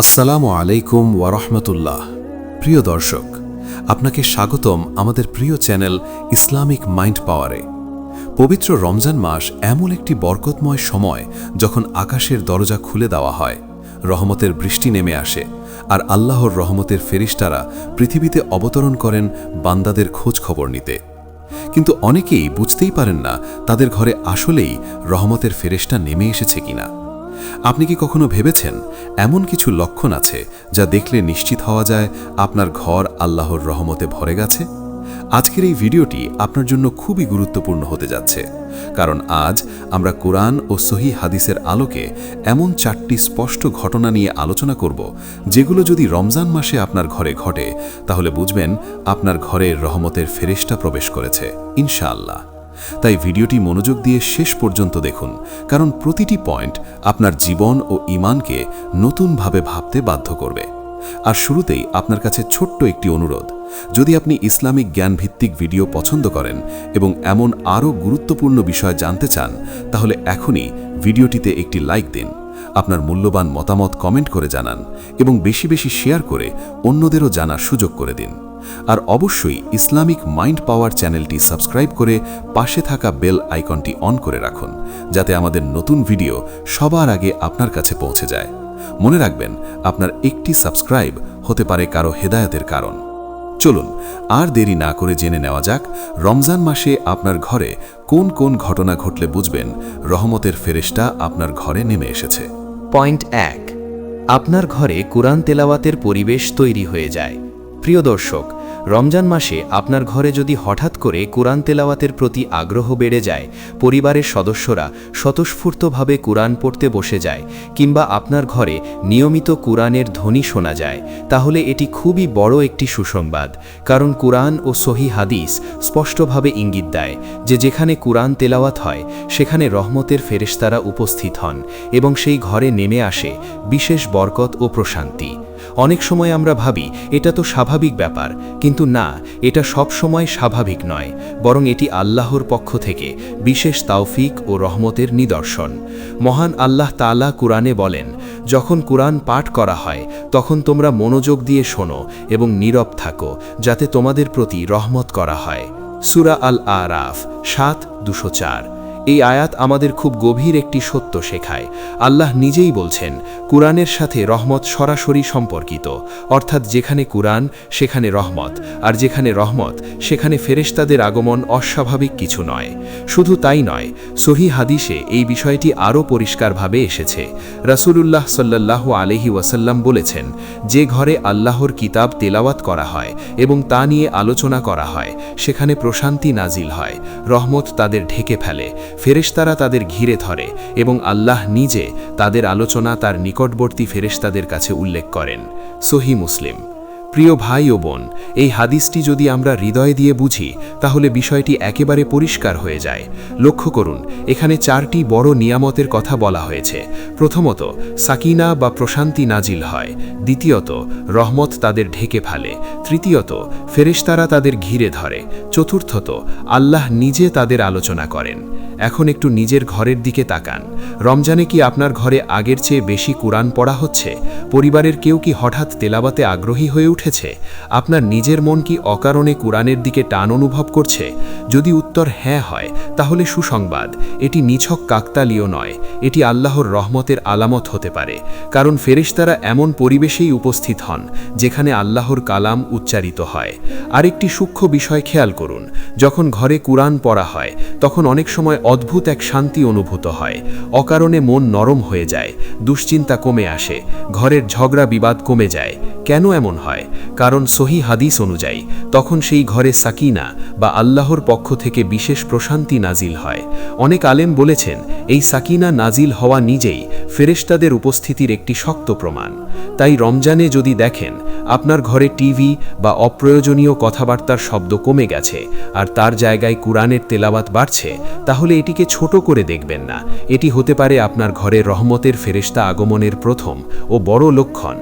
আসসালামু আলাইকুম ওয়ারহমতুল্লাহ। প্রিয় দর্শক, আপনাকে স্বাগতম আমাদের প্রিয় চ্যানেল ইসলামিক মাইন্ড পাওয়ারে। পবিত্র রমজান মাস এমন একটি বরকতময় সময় যখন আকাশের দরজা খুলে দেওয়া হয়, রহমতের বৃষ্টি নেমে আসে, আর আল্লাহর রহমতের ফেরেশতারা পৃথিবীতে অবতরণ করেন বান্দাদের খোঁজ খবর নিতে। কিন্তু অনেকেই বুঝতেই পারেন না তাদের ঘরে আসলেই রহমতের ফেরেশতা নেমে এসেছে কিনা। আপনি কি কখনো ভেবেছেন এমন কিছু লক্ষণ আছে যা দেখলে নিশ্চিত হওয়া যায় আপনার ঘর আল্লাহর রহমতে ভরে গেছে? আজকের এই ভিডিওটি আপনার জন্য খুবই গুরুত্বপূর্ণ হতে যাচ্ছে, কারণ আজ আমরা কোরআন ও সহিহ হাদিসের আলোকে এমন 4টি স্পষ্ট ঘটনা নিয়ে আলোচনা করব যেগুলো যদি রমজান মাসে আপনার ঘরে ঘটে তাহলে বুঝবেন আপনার ঘরে রহমতের ফেরেশতা প্রবেশ করেছে ইনশাআল্লাহ। তাই ভিডিওটি মনোযোগ দিয়ে শেষ পর্যন্ত দেখুন, কারণ প্রতিটি পয়েন্ট আপনার জীবন ও ঈমানকে নতুনভাবে ভাবতে বাধ্য করবে। আর শুরুতেই আপনার কাছে ছোট্ট একটি অনুরোধ, যদি আপনি ইসলামিক জ্ঞানভিত্তিক ভিডিও পছন্দ করেন এবং এমন আরও গুরুত্বপূর্ণ বিষয় জানতে চান, তাহলে এখনই ভিডিওটিতে একটি লাইক দিন, আপনার মূল্যবান মতামত কমেন্ট করে জানান এবং বেশি বেশি শেয়ার করে অন্যদেরও জানার সুযোগ করে দিন। আর অবশ্যই ইসলামিক মাইন্ড পাওয়ার চ্যানেলটি সাবস্ক্রাইব করে পাশে থাকা বেল আইকনটি অন করে রাখুন, যাতে আমাদের নতুন ভিডিও সবার আগে আপনার কাছে পৌঁছে যায়। মনে রাখবেন, আপনার একটি সাবস্ক্রাইব হতে পারে কারো হেদায়েতের কারণ। চলুন আর দেরি না করে জেনে নেওয়া যাক রমজান মাসে আপনার ঘরে কোন কোন ঘটনা ঘটলে বুঝবেন রহমতের ফেরেশতা আপনার ঘরে নেমে এসেছে। পয়েন্ট 1, আপনার ঘরে কুরআন তেলাওয়াতের পরিবেশ তৈরি হয়ে যায়। প্রিয় দর্শক, রমজান মাসে আপনার ঘরে যদি হঠাৎ করে কুরআন তেলাওয়াতের প্রতি আগ্রহ বেড়ে যায়, পরিবারের সদস্যরা স্বতঃস্ফূর্তভাবে কুরআন পড়তে বসে যায়, কিংবা আপনার ঘরে নিয়মিত কুরআনের ধ্বনি শোনা যায়, তাহলে এটি খুবই বড় একটি সুসংবাদ। কারণ কুরআন ও সহিহ হাদিস স্পষ্টভাবে ইঙ্গিত দেয় যে যেখানে কুরআন তেলাওয়াত হয় সেখানে রহমতের ফেরেশতারা উপস্থিত হন এবং সেই ঘরে নেমে আসে বিশেষ বরকত ও প্রশান্তি। অনেক সময় আমরা ভাবি এটা তো স্বাভাবিক ব্যাপার, কিন্তু না, এটা সব সময় স্বাভাবিক নয়, বরং এটি আল্লাহর পক্ষ থেকে বিশেষ তাওফিক ও রহমতের নিদর্শন। মহান আল্লাহ তাআলা কুরআনে বলেন, যখন কুরআন পাঠ করা হয় তখন তোমরা মনোযোগ দিয়ে শোনো এবং নীরব থাকো, যাতে তোমাদের প্রতি রহমত করা হয়। সূরা আল-আরাফ 7:204। এই আয়াত আমাদের খুব গভীর একটি সত্য শেখায়। আল্লাহ নিজেই বলছেন, কুরআনের সাথে রহমত সরাসরি সম্পর্কিত, অর্থাৎ যেখানে কুরআন সেখানে রহমত, আর যেখানে রহমত সেখানে ফেরেশতাদের আগমন অস্বাভাবিক কিছু নয়। শুধু তাই নয়, সহিহ হাদিসে এই বিষয়টি আরও পরিষ্কারভাবে এসেছে। রাসূলুল্লাহ সাল্লাল্লাহু আলাইহি ওয়াসাল্লাম বলেছেন, যে ঘরে আল্লাহর কিতাব তেলাওয়াত করা হয় এবং তা নিয়ে আলোচনা করা হয় সেখানে প্রশান্তি নাজিল হয়, রহমত তাদের ঢেকে ফেলে, ফেরেশতারা তাদের ঘিরে ধরে এবং আল্লাহ নিজে তাদের আলোচনা তার নিকটবর্তী ফেরেশতাদের কাছে উল্লেখ করেন। সহিহ মুসলিম। প্রিয় ভাই ও বোন, এই হাদিসটি যদি আমরা হৃদয় দিয়ে বুঝি তাহলে বিষয়টি একেবারে পরিষ্কার হয়ে যায়। লক্ষ্য করুন, এখানে 4টি বড় নিয়ামতের কথা বলা হয়েছে। প্রথমত, সাকিনা বা প্রশান্তি নাজিল হয়। দ্বিতীয়ত, রহমত তাদের ঢেকে ফেলে। তৃতীয়ত, ফেরেশতারা তাদের ঘিরে ধরে। চতুর্থত, আল্লাহ নিজে তাদের আলোচনা করেন। এখন একটু নিজের ঘরের দিকে তাকান। রমজানে কি আপনার ঘরে আগের চেয়ে বেশি কুরআন পড়া হচ্ছে? পরিবারের কেউ কি হঠাৎ তেলাওয়াতে আগ্রহী হয়ে উঠেছে? আপনার নিজের মন কি অকারণে কুরআনের দিকে টান অনুভব করছে? যদি উত্তর হ্যাঁ হয়, তাহলে সুসংবাদ, এটি নিছক কাকতালীয় নয়, এটি আল্লাহর রহমতের আলামত হতে পারে। কারণ ফেরেশতারা এমন পরিবেশেই উপস্থিত হন যেখানে আল্লাহর কালাম উচ্চারিত হয়। আরেকটি সূক্ষ্ম বিষয় খেয়াল করুন, যখন ঘরে কুরআন পড়া হয় তখন অনেক সময় অদ্ভুত এক শান্তি অনুভূত হয়। অকারণে মন নরম হয়ে যায়, দুশ্চিন্তা কমে আসে, ঘরের ঝগড়া বিবাদ কমে যায়। কেন এমন হয়? কারণ সহিহ হাদিস অনুযায়ী তখন সেই ঘরে সাকিনা বা আল্লাহর পক্ষ থেকে বিশেষ প্রশান্তি নাজিল হয়। অনেক আলেম বলেছেন, এই সাকিনা নাজিল হওয়া নিজেই ফেরেশতাদের উপস্থিতির একটি শক্ত প্রমাণ। তাই রমজানে যদি দেখেন আপনার ঘরে টিভি বা অপ্রয়োজনীয় কথাবার্তার শব্দ কমে গেছে আর তার জায়গায় কুরআনের তেলাওয়াত বাড়ছে, তাহলে এটিকে ছোট করে দেখবেন না। এটি হতে পারে আপনার ঘরে রহমতের ফেরেশতা আগমনের প্রথম ও বড় লক্ষণ।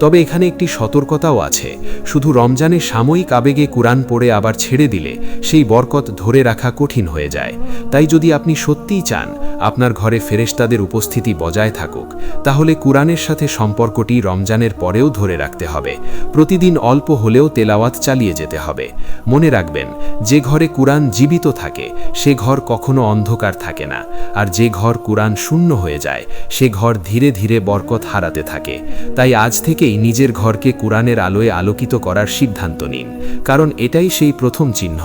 তবে এখানে একটি সতর্কতাও আছে। শুধু রমজানে সাময়িক আবেগে কুরআন পড়ে আবার ছেড়ে দিলে সেই বরকত ধরে রাখা কঠিন হয়ে যায়। তাই যদি আপনি সত্যিই চান আপনার ঘরে ফেরেশতাদের উপস্থিতি বজায় থাকুক, তাহলে কুরআনের সাথে সম্পর্কটি রমজানের পরেও ধরে রাখতে হবে। প্রতিদিন অল্প হলেও তেলাওয়াত চালিয়ে যেতে হবে। মনে রাখবেন, যে ঘরে কুরআন জীবিত থাকে সে ঘর কখনো অন্ধকার থাকে না, আর যে ঘর কুরআন শূন্য হয়ে যায় সে ঘর ধীরে ধীরে বরকত হারাতে থাকে। তাই আজ থেকেই নিজের ঘরকে কুরআনের আলোয় আলোকিত করার সিদ্ধান্ত নিন, কারণ এটাই সেই প্রথম চিহ্ন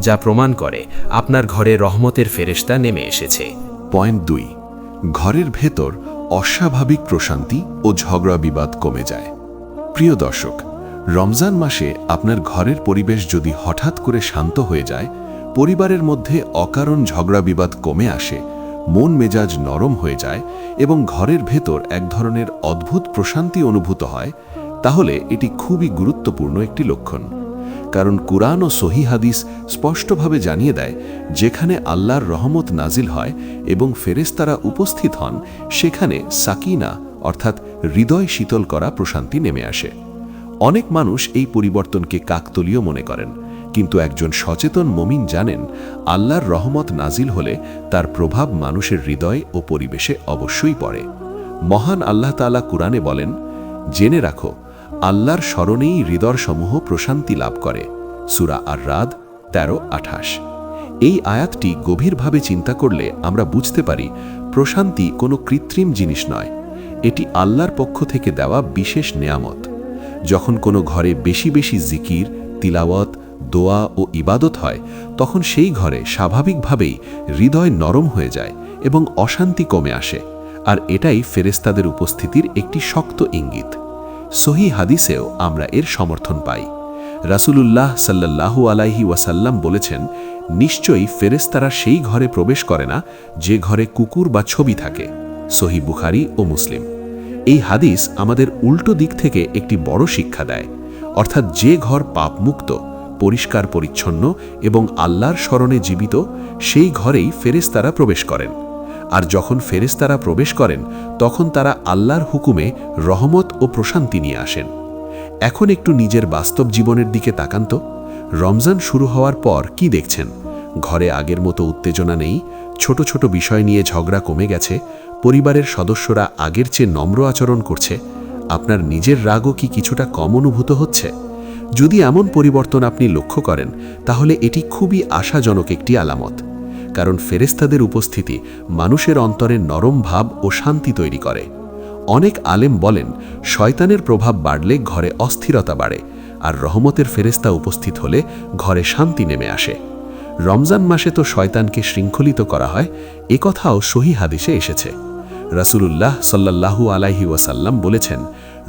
যা প্রমাণ করে আপনার ঘরে রহমতের ফেরেশতা নেমে এসেছে। পয়েন্ট 2, ঘরের ভেতর অস্বাভাবিক প্রশান্তি ও ঝগড়া বিবাদ কমে যায়। প্রিয় দর্শক, রমজান মাসে আপনার ঘরের পরিবেশ যদি হঠাৎ করে শান্ত হয়ে যায়, পরিবারের মধ্যে অকারণ ঝগড়া বিবাদ কমে আসে, মন মেজাজ নরম হয়ে যায় এবং ঘরের ভেতর এক ধরনের অদ্ভুত প্রশান্তি অনুভূত হয়, তাহলে এটি খুবই গুরুত্বপূর্ণ একটি লক্ষণ। কারণ কুরআন ও সহি হাদিস স্পষ্টভাবে জানিয়ে দেয়, যেখানে আল্লাহর রহমত নাজিল হয় এবং ফেরেশতারা উপস্থিত হন, সেখানে সাকিনা অর্থাৎ হৃদয় শীতল করা প্রশান্তি নেমে আসে। অনেক মানুষ এই পরিবর্তনকে কাকতালীয় মনে করেন, কিন্তু একজন সচেতন মুমিন জানেন আল্লাহর রহমত নাজিল হলে তার প্রভাব মানুষের হৃদয় ও পরিবেশে অবশ্যই পড়ে। মহান আল্লাহ তাআলা কুরআনে বলেন, জেনে রাখো আল্লাহর স্মরণেই হৃদয়সমূহ প্রশান্তি লাভ করে। সূরা আর-রাদ 13-28। এই আয়াতটি গভীরভাবে চিন্তা করলে আমরা বুঝতে পারি, প্রশান্তি কোনো কৃত্রিম জিনিস নয়, এটি আল্লাহর পক্ষ থেকে দেওয়া বিশেষ নেয়ামত। যখন কোনো ঘরে বেশি বেশি জিকির, তিলাওয়াত, দোয়া ও ইবাদত হয়, তখন সেই ঘরে স্বাভাবিকভাবেই হৃদয় নরম হয়ে যায় এবং অশান্তি কমে আসে, আর এটাই ফেরেশতাদের উপস্থিতির একটি শক্ত ইঙ্গিত। সহি হাদিসেও আমরা এর সমর্থন পাই। রাসূলুল্লাহ সাল্লাল্লাহু আলাইহি ওয়াসাল্লাম বলেছেন, নিশ্চয়ই ফেরেশতারা সেই ঘরে প্রবেশ করে না যে ঘরে কুকুর বা ছবি থাকে। সহি বুখারী ও মুসলিম। এই হাদিস আমাদের উল্টো দিক থেকে একটি বড় শিক্ষা দেয়, অর্থাৎ যে ঘর পাপমুক্ত, পরিষ্কার পরিচ্ছন্ন এবং আল্লাহর স্মরণে জীবিত, সেই ঘরেই ফেরেশতারা প্রবেশ করেন। আর যখন ফেরেশতারা প্রবেশ করেন, তখন তারা আল্লাহর হুকুমে রহমত ও প্রশান্তি নিয়ে আসেন। এখন একটু নিজের বাস্তব জীবনের দিকে তাকান তো। রমজান শুরু হওয়ার পর কি দেখছেন? ঘরে আগের মতো উত্তেজনা নেই, ছোট ছোট বিষয় নিয়ে ঝগড়া কমে গেছে, পরিবারের সদস্যরা আগের চেয়ে নম্র আচরণ করছে, আপনার নিজের রাগও কি কিছুটা কম অনুভূত হচ্ছে? যদি এমন পরিবর্তন আপনি লক্ষ্য করেন, তাহলে এটি খুবই আশাজনক একটি আলামত। কারণ ফেরেশতাদের উপস্থিতি মানুষের অন্তরে নরম ভাব ও শান্তি তৈরি করে। অনেক আলেম বলেন, শয়তানের প্রভাব বাড়লে ঘরে অস্থিরতা বাড়ে, আর রহমতের ফেরেশতা উপস্থিত হলে ঘরে শান্তি নেমে আসে। রমজান মাসে তো শয়তানকে শৃঙ্খলিত করা হয়, একথাও সহি হাদিসে এসেছে। রাসূলুল্লাহ সাল্লাল্লাহু আলাইহি ওয়াসাল্লাম বলেছেন,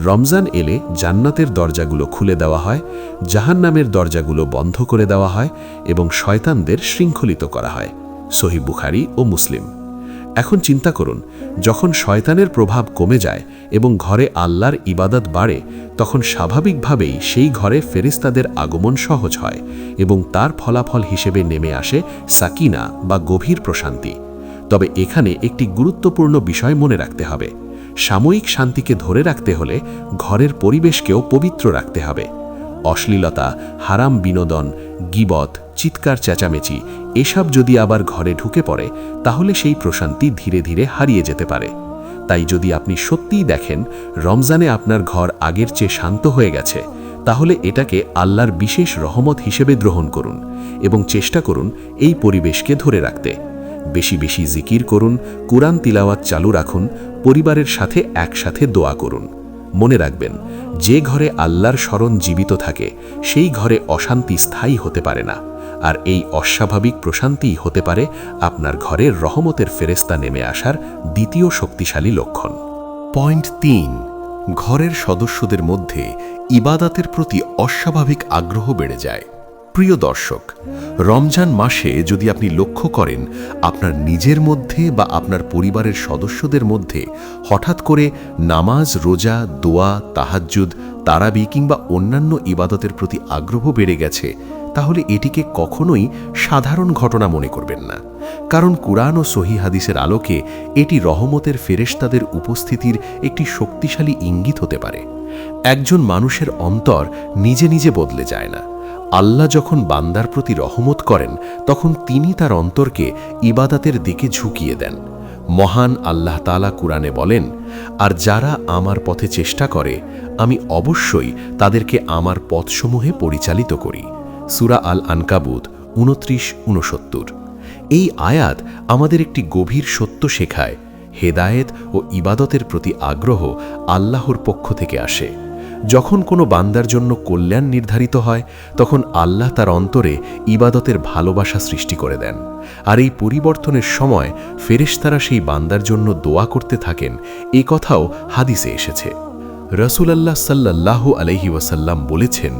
রমজান এলে জান্নাতের দরজাগুলো খুলে দেওয়া হয়, জাহান্নামের দরজাগুলো বন্ধ করে দেওয়া হয় এবং শয়তানদের শৃঙ্খলিত করা হয়। সহি বুখারী ও মুসলিম। এখন চিন্তা করুন, যখন শয়তানের প্রভাব কমে যায় এবং ঘরে আল্লাহর ইবাদত বাড়ে, তখন স্বাভাবিকভাবেই সেই ঘরে ফেরেশতাদের আগমন সহজ হয় এবং তার ফলাফল হিসেবে নেমে আসে সাকিনা বা গভীর প্রশান্তি। তবে এখানে একটি গুরুত্বপূর্ণ বিষয় মনে রাখতে হবে, সাময়িক শান্তিকে ধরে রাখতে হলে ঘরের পরিবেশকেও পবিত্র রাখতে হবে। অশ্লীলতা, হারাম বিনোদন, গীবত, চিৎকার চেঁচামেচি এসব যদি আবার ঘরে ঢুকে পড়ে, তাহলে সেই প্রশান্তি ধীরে ধীরে হারিয়ে যেতে পারে। তাই যদি আপনি সত্যিই দেখেন রমজানে আপনার ঘর আগের চেয়ে শান্ত হয়ে গেছে, তাহলে এটাকে আল্লাহর বিশেষ রহমত হিসেবে গ্রহণ করুন এবং চেষ্টা করুন এই পরিবেশকে ধরে রাখতে। বেশি বেশি জিকির করুন, কুরআন তিলাওয়াত চালু রাখুন, পরিবারের সাথে একসাথে দোয়া করুন। মনে রাখবেন, যে ঘরে আল্লাহর স্মরণ জীবিত থাকে সেই ঘরে অশান্তি স্থায়ী হতে পারে না, আর এই অস্বাভাবিক প্রশান্তিই হতে পারে আপনার ঘরের রহমতের ফেরেশতা নেমে আসার দ্বিতীয় শক্তিশালী লক্ষণ। পয়েন্ট 3, ঘরের সদস্যদের মধ্যে ইবাদতের প্রতি অস্বাভাবিক আগ্রহ বেড়ে যায়। প্রিয় দর্শক, রমজান মাসে যদি আপনি লক্ষ্য করেন আপনার নিজের মধ্যে বা আপনার পরিবারের সদস্যদের মধ্যে হঠাৎ করে নামাজ, রোজা, দোয়া, তাহাজ্জুদ, তারাবি কিংবা অন্যান্য ইবাদতের প্রতি আগ্রহ বেড়ে গেছে, তাহলে এটিকে কখনোই সাধারণ ঘটনা মনে করবেন না। কারণ কুরআন ও সহি হাদিসের আলোকে এটি রহমতের ফেরেশতাদের উপস্থিতির একটি শক্তিশালী ইঙ্গিত হতে পারে। একজন মানুষের অন্তর নিজে নিজে বদলে যায় না। আল্লাহ যখন বান্দার প্রতি রহমত করেন তখন তিনি তার অন্তরকে ইবাদতের দিকে ঝুঁকিয়ে দেন। মহান আল্লাহ তাআলা কুরআনে বলেন, আর যারা আমার পথে চেষ্টা করে আমি অবশ্যই তাদেরকে আমার পথসমূহে পরিচালিত করি। সূরা আল আনকাবুত 29-69। এই আয়াত আমাদের একটি গভীর সত্য শেখায়, হেদায়েত ও ইবাদতের প্রতি আগ্রহ আল্লাহর পক্ষ থেকে আসে। যখন কোনো বান্দার জন্য কল্যাণ নির্ধারিত হয় তখন আল্লাহ তার অন্তরে ইবাদতের ভালোবাসা সৃষ্টি করে দেন। আর এই পরিবর্তনের সময় ফেরেশতারা সেই বান্দার জন্য দোয়া করতে থাকেন, এ কথাও হাদিসে এসেছে। রাসূলুল্লাহ সাল্লাল্লাহু আলাইহি ওয়াসাল্লাম বলেছেন,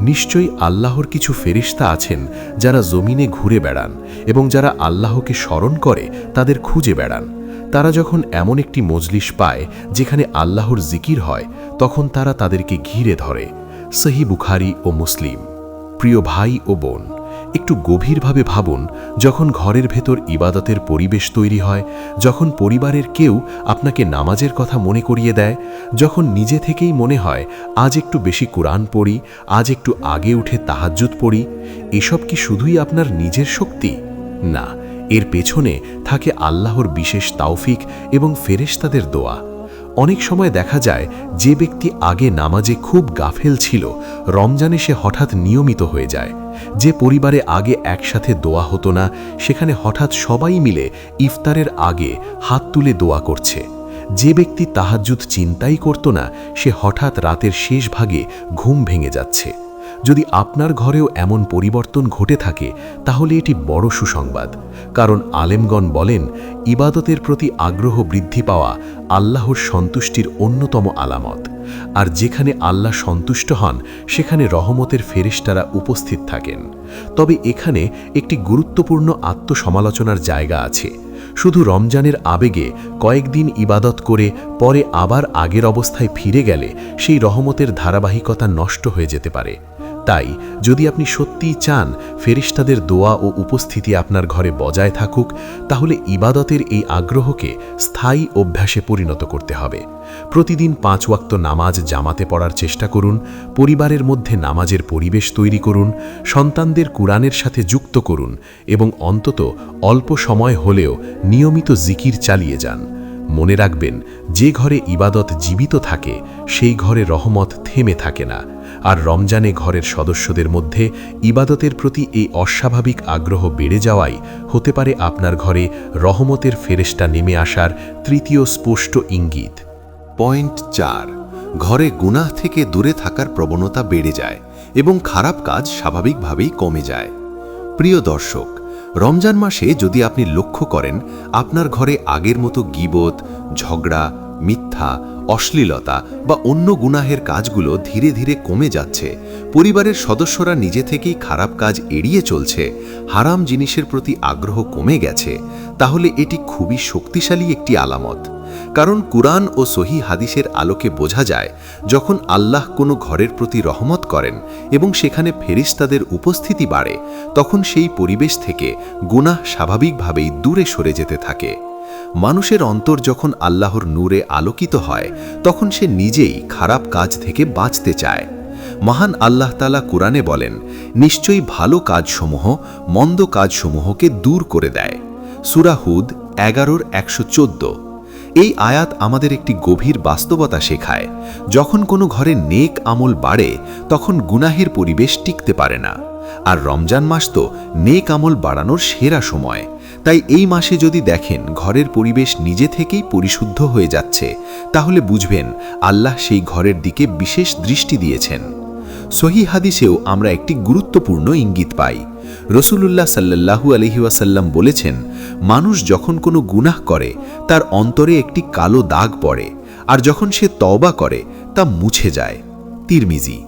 নিশ্চয়ই আল্লাহর কিছু ফেরেশতা আছেন যারা জমিনে ঘুরে বেড়ান এবং যারা আল্লাহকে স্মরণ করে তাদের খুঁজে বেড়ান। তারা যখন এমন একটি মজলিস পায় যেখানে আল্লাহর জিকির হয় তখন তারা তাদেরকে ঘিরে ধরে। সহিহ বুখারী ও মুসলিম। প্রিয় ভাই ও বোন, একটু গভীরভাবে ভাবুন, যখন ঘরের ভেতর ইবাদতের পরিবেশ তৈরি হয়, যখন পরিবারের কেউ আপনাকে নামাজের কথা মনে করিয়ে দেয়, যখন নিজে থেকেই মনে হয় আজ একটু বেশি কোরআন পড়ি, আজ একটু আগে উঠে তাহাজ্জুদ পড়ি, এসব কি শুধুই আপনার নিজের শক্তি? না, এর পেছনে থাকে আল্লাহর বিশেষ তাওফিক এবং ফেরেশতাদের দোয়া। অনেক সময় দেখা যায় যে ব্যক্তি আগে নামাজে খুব গাফেল ছিল, রমজানে সে হঠাৎ নিয়মিত হয়ে যায়। যে পরিবারে আগে একসাথে দোয়া হতো না, সেখানে হঠাৎ সবাই মিলে ইফতারের আগে হাত তুলে দোয়া করছে। যে ব্যক্তি তাহাজ্জুদ চিন্তাই করত না, সে হঠাৎ রাতের শেষ ভাগে ঘুম ভেঙে যাচ্ছে। যদি আপনার ঘরেও এমন পরিবর্তন ঘটে থাকে তাহলে এটি বড় সুসংবাদ, কারণ আলেমগণ বলেন ইবাদতের প্রতি আগ্রহ বৃদ্ধি পাওয়া আল্লাহর সন্তুষ্টির অন্যতম আলামত। আর যেখানে আল্লাহ সন্তুষ্ট হন সেখানে রহমতের ফেরেশতারা উপস্থিত থাকেন। তবে এখানে একটি গুরুত্বপূর্ণ আত্মসমালোচনার জায়গা আছে। শুধু রমজানের আবেগে কয়েকদিন ইবাদত করে পরে আবার আগের অবস্থায় ফিরে গেলে সেই রহমতের ধারাবাহিকতা নষ্ট হয়ে যেতে পারে। তাই যদি আপনি সত্যিই চান ফেরেশতাদের দোয়া ও উপস্থিতি আপনার ঘরে বজায় থাকুক, তাহলে ইবাদতের এই আগ্রহকে স্থায়ী অভ্যাসে পরিণত করতে হবে। প্রতিদিন 5 ওয়াক্ত নামাজ জামাতে পড়ার চেষ্টা করুন, পরিবারের মধ্যে নামাজের পরিবেশ তৈরি করুন, সন্তানদের কুরআনের সাথে যুক্ত করুন এবং অন্তত অল্প সময় হলেও নিয়মিত জিকির চালিয়ে যান। মনে রাখবেন, যে ঘরে ইবাদত জীবিত থাকে সেই ঘরে রহমত থেমে থাকে না। আর রমজানে ঘরের সদস্যদের মধ্যে ইবাদতের প্রতি এই অস্বাভাবিক আগ্রহ বেড়ে যাওয়াই হতে পারে আপনার ঘরে রহমতের ফেরেশতা নেমে আসার তৃতীয় স্পষ্ট ইঙ্গিত। পয়েন্ট 4, ঘরে গুনাহ থেকে দূরে থাকার প্রবণতা বেড়ে যায় এবং খারাপ কাজ স্বাভাবিকভাবেই কমে যায়। প্রিয় দর্শক, রমজান মাসে যদি আপনি লক্ষ্য করেন আপনার ঘরে আগের মতো গীবত, ঝগড়া, মিথ্যা, অশ্লীলতা বা অন্য গুনাহের কাজগুলো ধীরে ধীরে কমে যাচ্ছে, পরিবারের সদস্যরা নিজে থেকেই খারাপ কাজ এড়িয়ে চলছে, হারাম জিনিসের প্রতি আগ্রহ কমে গেছে, তাহলে এটি খুবই শক্তিশালী একটি আলামত। কারণ কুরআন ও সহিহ হাদিসের আলোকে বোঝা যায়, যখন আল্লাহ কোনো ঘরের প্রতি রহমত করেন এবং সেখানে ফেরেশতাদের উপস্থিতি বাড়ে, তখন সেই পরিবেশ থেকে গুনাহ স্বাভাবিকভাবেই দূরে সরে যেতে থাকে। মানুষের অন্তর যখন আল্লাহর নূরে আলোকিত হয় তখন সে নিজেই খারাপ কাজ থেকে বাঁচতে চায়। মহান আল্লাহ তাআলা কুরআনে বলেন, নিশ্চয়ই ভালো কাজসমূহ মন্দ কাজসমূহকে দূর করে দেয়। সূরা হুদ 11-114। এই আয়াত আমাদের একটি গভীর বাস্তবতা শেখায়। যখন কোনো ঘরে নেক আমল বাড়ে তখন গুনাহের পরিবেশ টিকতে পারে না। আর রমজান মাস তো নেক আমল বাড়ানোর সেরা সময়। তাই এই মাসে যদি দেখেন ঘরের পরিবেশ নিজে থেকেই পরিশুদ্ধ হয়ে যাচ্ছে, তাহলে বুঝবেন আল্লাহ সেই ঘরের দিকে বিশেষ দৃষ্টি দিয়েছেন। সহিহ হাদিসেও আমরা একটি গুরুত্বপূর্ণ ইঙ্গিত পাই। রাসূলুল্লাহ সাল্লাল্লাহু আলাইহি ওয়াসাল্লাম বলেছেন, মানুষ যখন কোনো গুনাহ করে তার অন্তরে একটি কালো দাগ পড়ে, আর যখন সে তওবা করে তা মুছে যায়। তিরমিজি।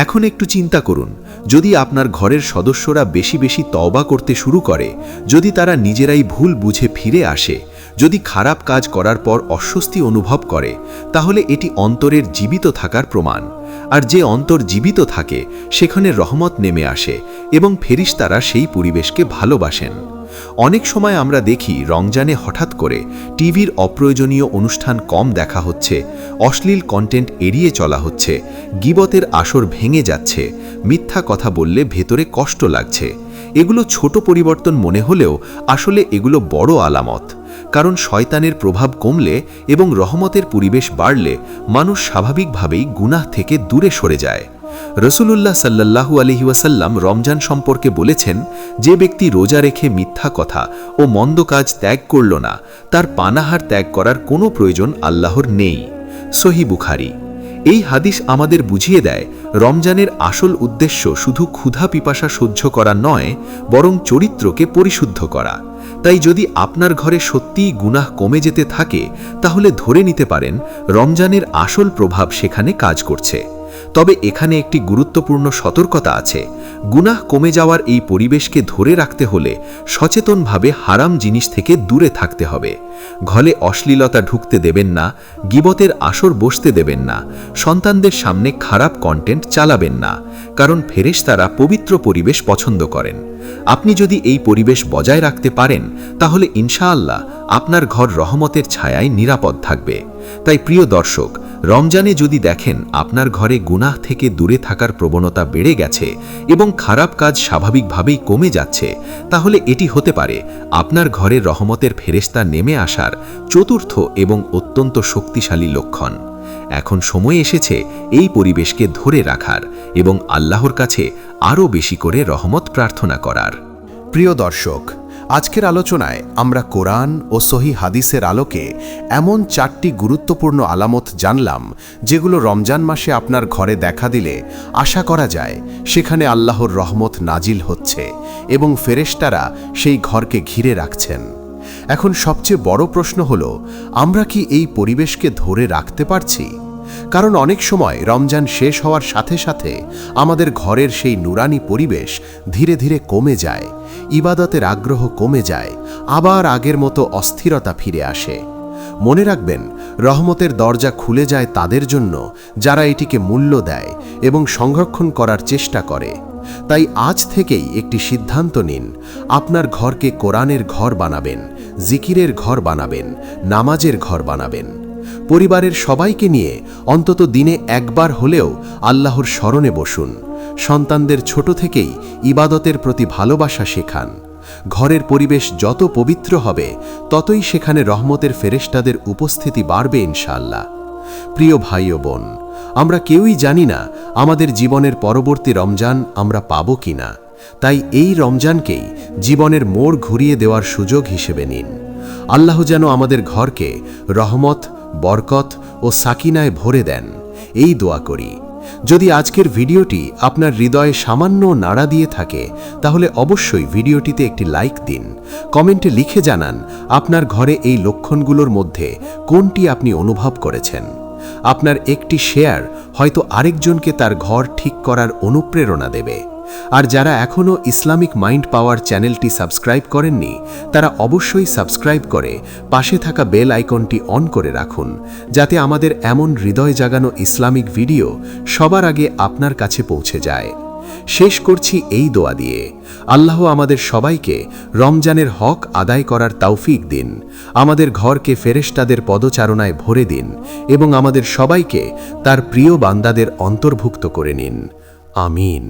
এখন একটু চিন্তা করুন, যদি আপনার ঘরের সদস্যরা বেশি বেশি তওবা করতে শুরু করে, যদি তারা নিজেরাই ভুল বুঝে ফিরে আসে, যদি খারাপ কাজ করার পর অস্বস্তি অনুভব করে, তাহলে এটি অন্তরের জীবিত থাকার প্রমাণ। আর যে অন্তর জীবিত থাকে সেখানে রহমত নেমে আসে এবং ফেরেশতারা সেই পরিবেশকে ভালোবাসেন। অনেক সময় আমরা দেখি রমজানে হঠাৎ করে টিভির অপ্রয়োজনীয় অনুষ্ঠান কম দেখা হচ্ছে, অশ্লীল কন্টেন্ট এড়িয়ে চলা হচ্ছে, গীবতের আসর ভেঙে যাচ্ছে, মিথ্যা কথা বললে ভেতরে কষ্ট লাগছে। এগুলো ছোট পরিবর্তন মনে হলেও আসলে এগুলো বড় আলামত। কারণ শয়তানের প্রভাব কমলে এবং রহমতের পরিবেশ বাড়লে মানুষ স্বাভাবিকভাবেই গুনাহ থেকে দূরে সরে যায়। রসুলুল্লাহ সাল্লাল্লাহু আলাইহি ওয়াসাল্লাম রমজান সম্পর্কে বলেছেন, যে ব্যক্তি রোজা রেখে মিথ্যা কথা ও মন্দ কাজ ত্যাগ করল না, তার পানাহার ত্যাগ করার কোনো প্রয়োজন আল্লাহর নেই। সহিহ বুখারী। এই হাদিস আমাদের বুঝিয়ে দেয়, রমজানের আসল উদ্দেশ্য শুধু ক্ষুধা পিপাসা সহ্য করা নয়, বরং চরিত্রকে পরিশুদ্ধ করা। তাই যদি আপনার ঘরে সত্যিই গুনাহ কমে যেতে থাকে, তাহলে ধরে নিতে পারেন রমজানের আসল প্রভাব সেখানে কাজ করছে। তবে এখানে একটি গুরুত্বপূর্ণ সতর্কতা আছে। গুনাহ কমে যাওয়ার এই পরিবেশকে ধরে রাখতে হলে সচেতনভাবে হারাম জিনিস থেকে দূরে থাকতে হবে। ঘরে অশ্লীলতা ঢুকতে দেবেন না, গীবতের আসর বসতে দেবেন না, সন্তানদের সামনে খারাপ কন্টেন্ট চালাবেন না, কারণ ফেরেশতারা পবিত্র পরিবেশ পছন্দ করেন। আপনি যদি এই পরিবেশ বজায় রাখতে পারেন, তাহলে ইনশাআল্লাহ আপনার ঘর রহমতের ছায়ায় নিরাপদ থাকবে। তাই প্রিয় দর্শক, রমজানে যদি দেখেন আপনার ঘরে গুনাহ থেকে দূরে থাকার প্রবণতা বেড়ে গেছে এবং খারাপ কাজ স্বাভাবিকভাবেই কমে যাচ্ছে, তাহলে এটি হতে পারে আপনার ঘরে রহমতের ফেরেশতা নেমে আসার চতুর্থ এবং অত্যন্ত শক্তিশালী লক্ষণ। এখন সময় এসেছে এই পরিবেশকে ধরে রাখার এবং আল্লাহর কাছে আরও বেশি করে রহমত প্রার্থনা করার। প্রিয় দর্শক, আজকের আলোচনায় আমরা কোরআন ও সহিহ হাদিসের আলোকে এমন 4টি গুরুত্বপূর্ণ আলামত জানলাম, যেগুলো রমজান মাসে আপনার ঘরে দেখা দিলে আশা করা যায় সেখানে আল্লাহর রহমত নাজিল হচ্ছে এবং ফেরেশতারা সেই ঘরকে ঘিরে রাখছেন। এখন সবচেয়ে বড় প্রশ্ন হলো, আমরা কি এই পরিবেশকে ধরে রাখতে পারছি? কারণ অনেক সময় রমজান শেষ হওয়ার সাথে সাথে আমাদের ঘরের সেই নুরানি পরিবেশ ধীরে ধীরে কমে যায়, ইবাদতের আগ্রহ কমে যায়, আবার আগের মতো অস্থিরতা ফিরে আসে। মনে রাখবেন, রহমতের দরজা খুলে যায় তাদের জন্য যারা এটিকে মূল্য দেয় এবং সংরক্ষণ করার চেষ্টা করে। তাই আজ থেকেই একটি সিদ্ধান্ত নিন, আপনার ঘরকে কোরআনের ঘর বানাবেন, জিকিরের ঘর বানাবেন, নামাজের ঘর বানাবেন। পরিবারের সবাইকে নিয়ে অন্তত দিনে একবার হলেও আল্লাহর স্মরণে বসুন। সন্তানদের ছোট থেকেই ইবাদতের প্রতি ভালোবাসা শেখান। ঘরের পরিবেশ যত পবিত্র হবে, ততই সেখানে রহমতের ফেরেশতাদের উপস্থিতি বাড়বে ইনশাআল্লাহ। প্রিয় ভাই ও বোন, আমরা কেউই জানি না আমাদের জীবনের পরবর্তী রমজান আমরা পাব কিনা। তাই এই রমজানকেই জীবনের মোড় ঘুরিয়ে দেওয়ার সুযোগ হিসেবে নিন। আল্লাহ যেন আমাদের ঘরকে রহমত, বরকত ও সাকিনায় ভরে দেন, এই দোয়া করি। যদি আজকের ভিডিওটি আপনার হৃদয়ে সামান্য নাড়া দিয়ে থাকে, তাহলে অবশ্যই ভিডিওটিতে একটি লাইক দিন। কমেন্টে লিখে জানান আপনার ঘরে এই লক্ষণগুলোর মধ্যে কোনটি আপনি অনুভব করেছেন। আপনার একটি শেয়ার হয়তো আরেকজনকে তার ঘর ঠিক করার অনুপ্রেরণা দেবে। আর যারা এখনও ইসলামিক মাইন্ড পাওয়ার চ্যানেলটি সাবস্ক্রাইব করেননি, তারা অবশ্যই সাবস্ক্রাইব করে পাশে থাকা বেল আইকনটি অন করে রাখুন, যাতে আমাদের এমন হৃদয় জাগানো ইসলামিক ভিডিও সবার আগে আপনার কাছে পৌঁছে যায়। শেষ করছি এই দোয়া দিয়ে, আল্লাহ আমাদের সবাইকে রমজানের হক আদায় করার তৌফিক দিন, আমাদের ঘরকে ফেরেশতাদের পদচারণায় ভরে দিন এবং আমাদের সবাইকে তার প্রিয় বান্দাদের অন্তর্ভুক্ত করে নিন। আমিন।